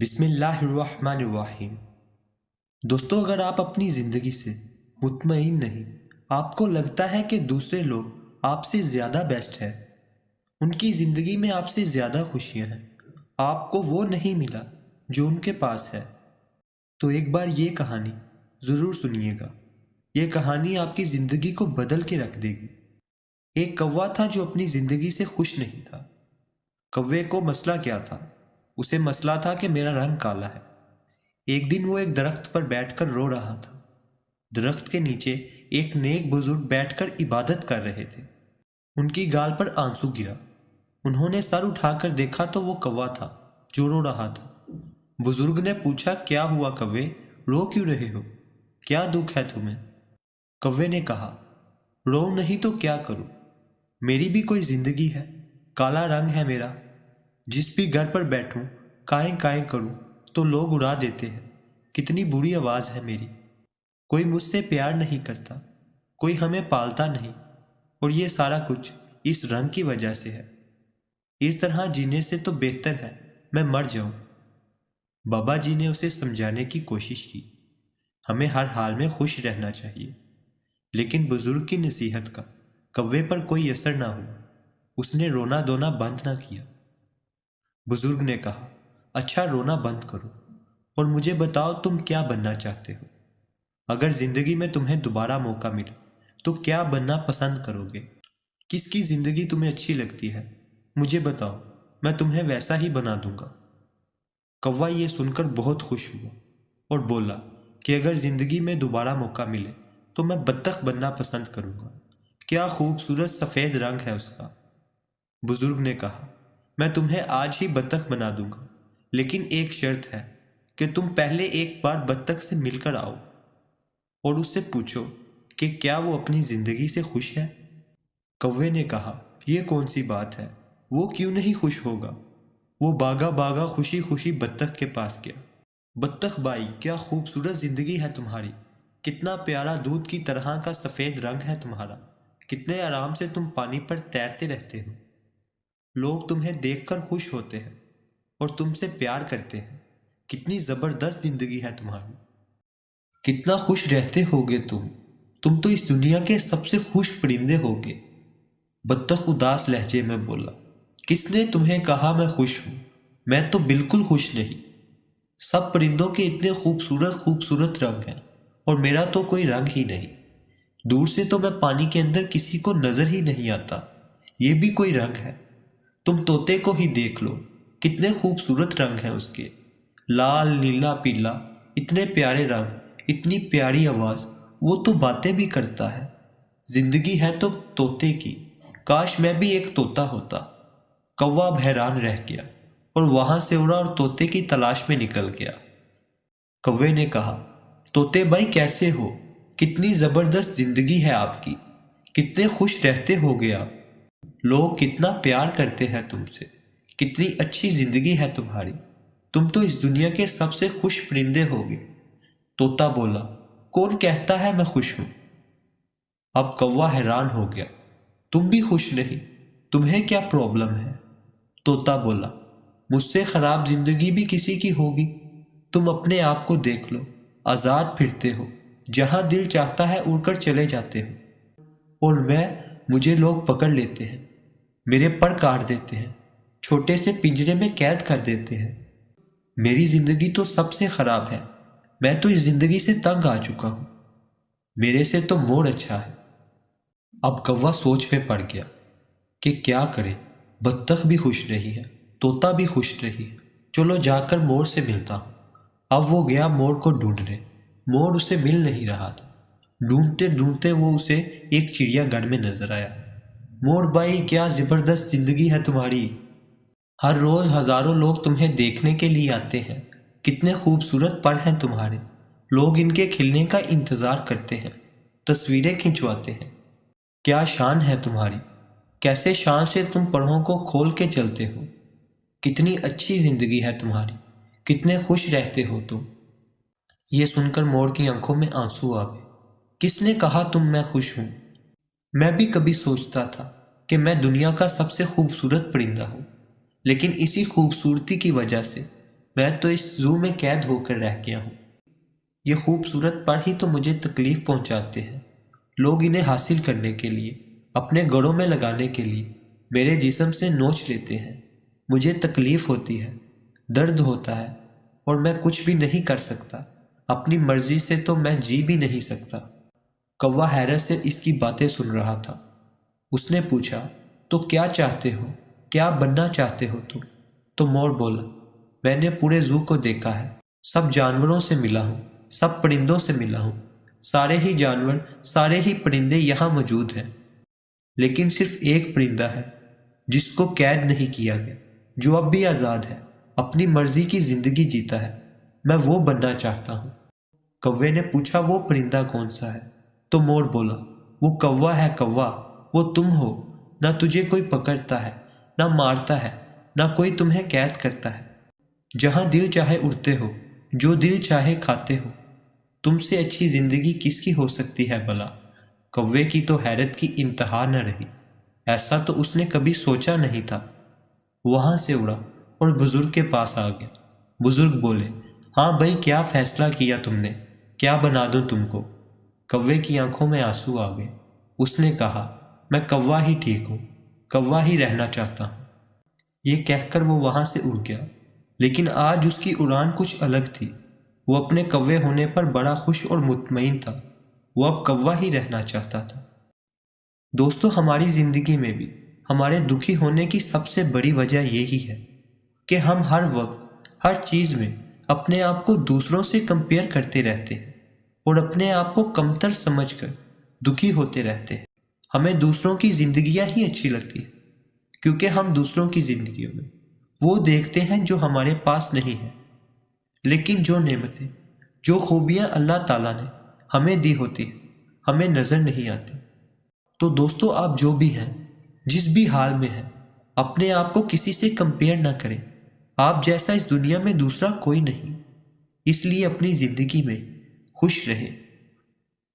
बिस्मिल्लाहिर्रहमानिर्रहीम। दोस्तों, अगर आप अपनी ज़िंदगी से मुतमईन नहीं, आपको लगता है कि दूसरे लोग आपसे ज़्यादा बेस्ट है, उनकी ज़िंदगी में आपसे ज़्यादा खुशियाँ हैं, आपको वो नहीं मिला जो उनके पास है, तो एक बार ये कहानी ज़रूर सुनिएगा। ये कहानी आपकी ज़िंदगी को बदल के रख देगी। एक कौवा था जो अपनी ज़िंदगी से खुश नहीं था। कौवे को मसला क्या था? उसे मसला था कि मेरा रंग काला है। एक दिन वो एक दरख्त पर बैठकर रो रहा था। दरख्त के नीचे एक नेक बुजुर्ग बैठकर इबादत कर रहे थे। उनकी गाल पर आंसू गिरा। उन्होंने सर उठाकर देखा तो वो कौवा था जो रो रहा था। बुजुर्ग ने पूछा, क्या हुआ कौवे, रो क्यों रहे हो? क्या दुख है तुम्हें? कौवे ने कहा, रो नहीं तो क्या करूं? मेरी भी कोई जिंदगी है, काला रंग है मेरा। जिस भी घर पर बैठूं, काएं काएं करूं तो लोग उड़ा देते हैं। कितनी बुरी आवाज़ है मेरी। कोई मुझसे प्यार नहीं करता, कोई हमें पालता नहीं, और ये सारा कुछ इस रंग की वजह से है। इस तरह जीने से तो बेहतर है मैं मर जाऊं। बाबा जी ने उसे समझाने की कोशिश की, हमें हर हाल में खुश रहना चाहिए। लेकिन बुजुर्ग की नसीहत का कौवे पर कोई असर ना हुआ। उसने रोना धोना बंद ना किया। बुजुर्ग ने कहा, अच्छा रोना बंद करो और मुझे बताओ तुम क्या बनना चाहते हो। अगर जिंदगी में तुम्हें दोबारा मौका मिले तो क्या बनना पसंद करोगे? किसकी जिंदगी तुम्हें अच्छी लगती है? मुझे बताओ, मैं तुम्हें वैसा ही बना दूंगा। कौवा ये सुनकर बहुत खुश हुआ और बोला कि अगर जिंदगी में दोबारा मौका मिले तो मैं बत्तख बनना पसंद करूंगा। क्या खूबसूरत सफ़ेद रंग है उसका। बुजुर्ग ने कहा, मैं तुम्हें आज ही बत्तख बना दूंगा, लेकिन एक शर्त है कि तुम पहले एक बार बत्तख से मिलकर आओ और उससे पूछो कि क्या वो अपनी जिंदगी से खुश है। कौवे ने कहा, यह कौन सी बात है, वो क्यों नहीं खुश होगा। वो भागा भागा खुशी खुशी बत्तख के पास गया। बत्तख भाई, क्या खूबसूरत जिंदगी है तुम्हारी। कितना प्यारा दूध की तरह का सफ़ेद रंग है तुम्हारा। कितने आराम से तुम पानी पर तैरते रहते हो। लोग तुम्हें देखकर खुश होते हैं और तुमसे प्यार करते हैं। कितनी ज़बरदस्त जिंदगी है तुम्हारी। कितना खुश रहते होगे तुम तो इस दुनिया के सबसे खुश परिंदे होगे। बत्तख उदास लहजे में बोला, किसने तुम्हें कहा मैं खुश हूं? मैं तो बिल्कुल खुश नहीं। सब परिंदों के इतने खूबसूरत खूबसूरत रंग हैं और मेरा तो कोई रंग ही नहीं। दूर से तो मैं पानी के अंदर किसी को नजर ही नहीं आता। ये भी कोई रंग है? तुम तोते को ही देख लो, कितने खूबसूरत रंग हैं उसके। लाल नीला पीला, इतने प्यारे रंग, इतनी प्यारी आवाज़। वो तो बातें भी करता है। जिंदगी है तो तोते की। काश मैं भी एक तोता होता। कौवा हैरान रह गया और वहां से उड़ा और तोते की तलाश में निकल गया। कौवे ने कहा, तोते भाई कैसे हो? कितनी ज़बरदस्त जिंदगी है आपकी। कितने खुश रहते होगे आप। लोग कितना प्यार करते हैं तुमसे। कितनी अच्छी जिंदगी है तुम्हारी। तुम तो इस दुनिया के सबसे खुश परिंदे होगे। तोता बोला, कौन कहता है मैं खुश हूं? अब कौवा हैरान हो गया, तुम भी खुश नहीं? तुम्हें क्या प्रॉब्लम है? तोता बोला, मुझसे खराब जिंदगी भी किसी की होगी। तुम अपने आप को देख लो, आजाद फिरते हो, जहां दिल चाहता है उड़कर चले जाते हो। और मुझे लोग पकड़ लेते हैं, मेरे पर काट देते हैं, छोटे से पिंजरे में कैद कर देते हैं। मेरी जिंदगी तो सबसे खराब है। मैं तो इस जिंदगी से तंग आ चुका हूं। मेरे से तो मोर अच्छा है। अब कौवा सोच में पड़ गया कि क्या करे। बत्तख भी खुश नहीं है, तोता भी खुश नहीं है। चलो जाकर मोर से मिलता हूं। अब वो गया मोर को ढूंढने। मोर उसे मिल नहीं रहा था। ढूंढते ढूंढते वो उसे एक चिड़ियाघर में नजर आया। मोर भाई, क्या जबरदस्त जिंदगी है तुम्हारी। हर रोज हजारों लोग तुम्हें देखने के लिए आते हैं। कितने खूबसूरत पर हैं तुम्हारे। लोग इनके खिलने का इंतजार करते हैं, तस्वीरें खिंचवाते हैं। क्या शान है तुम्हारी। कैसे शान से तुम परों को खोल के चलते हो। कितनी अच्छी जिंदगी है तुम्हारी। कितने खुश रहते हो तुम। ये सुनकर मोर की आंखों में आंसू आ गए। किसने कहा तुम मैं खुश हूं? मैं भी कभी सोचता था कि मैं दुनिया का सबसे खूबसूरत परिंदा हूं, लेकिन इसी खूबसूरती की वजह से मैं तो इस ज़ू में कैद होकर रह गया हूँ। ये खूबसूरत पर ही तो मुझे तकलीफ़ पहुँचाते हैं। लोग इन्हें हासिल करने के लिए, अपने गलों में लगाने के लिए मेरे जिस्म से नोच लेते हैं। मुझे तकलीफ़ होती है, दर्द होता है और मैं कुछ भी नहीं कर सकता। अपनी मर्ज़ी से तो मैं जी भी नहीं सकता। कौवा हैरत से इसकी बातें सुन रहा था। उसने पूछा, तो क्या चाहते हो, क्या बनना चाहते हो तुम? तो मोर बोला, मैंने पूरे ज़ू को देखा है, सब जानवरों से मिला हूँ, सब परिंदों से मिला हूँ। सारे ही जानवर, सारे ही परिंदे यहाँ मौजूद हैं, लेकिन सिर्फ एक परिंदा है जिसको कैद नहीं किया गया, जो अब भी आज़ाद है, अपनी मर्जी की जिंदगी जीता है। मैं वो बनना चाहता हूँ। कौवे ने पूछा, वो परिंदा कौन सा है? तो मोर बोला, वो कौवा है कौवा, वो तुम हो। ना तुझे कोई पकड़ता है, ना मारता है, ना कोई तुम्हें कैद करता है। जहाँ दिल चाहे उड़ते हो, जो दिल चाहे खाते हो। तुमसे अच्छी जिंदगी किसकी हो सकती है भला? कौवे की तो हैरत की इंतहा न रही। ऐसा तो उसने कभी सोचा नहीं था। वहां से उड़ा और बुजुर्ग के पास आ गया। बुजुर्ग बोले, हाँ भाई, क्या फैसला किया तुमने? क्या बना दूं तुमको? कौवे की आंखों में आंसू आ गए। उसने कहा, मैं कौवा ही ठीक हूँ, कौवा ही रहना चाहता हूँ। ये कहकर वो वहां से उड़ गया। लेकिन आज उसकी उड़ान कुछ अलग थी। वो अपने कौवे होने पर बड़ा खुश और मुतमईन था। वो अब कौवा ही रहना चाहता था। दोस्तों, हमारी जिंदगी में भी हमारे दुखी होने की सबसे बड़ी वजह यही है कि हम हर वक्त हर चीज़ में अपने आप को दूसरों से कंपेयर करते रहते हैं और अपने आप को कमतर समझकर दुखी होते रहते हैं। हमें दूसरों की जिंदगियां ही अच्छी लगती है, क्योंकि हम दूसरों की जिंदगियों में वो देखते हैं जो हमारे पास नहीं है। लेकिन जो नेमतें, जो खूबियां अल्लाह ताला ने हमें दी होती है, हमें नज़र नहीं आती। तो दोस्तों, आप जो भी हैं, जिस भी हाल में हैं, अपने आप को किसी से कंपेयर ना करें। आप जैसा इस दुनिया में दूसरा कोई नहीं। इसलिए अपनी ज़िंदगी में खुश रहें।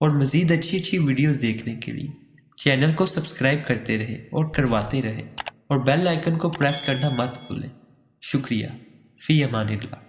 और मज़ीद अच्छी अच्छी वीडियोस देखने के लिए चैनल को सब्सक्राइब करते रहें और करवाते रहें, और बेल आइकन को प्रेस करना मत भूलें। शुक्रिया। फ़ी अमानिल्लाह।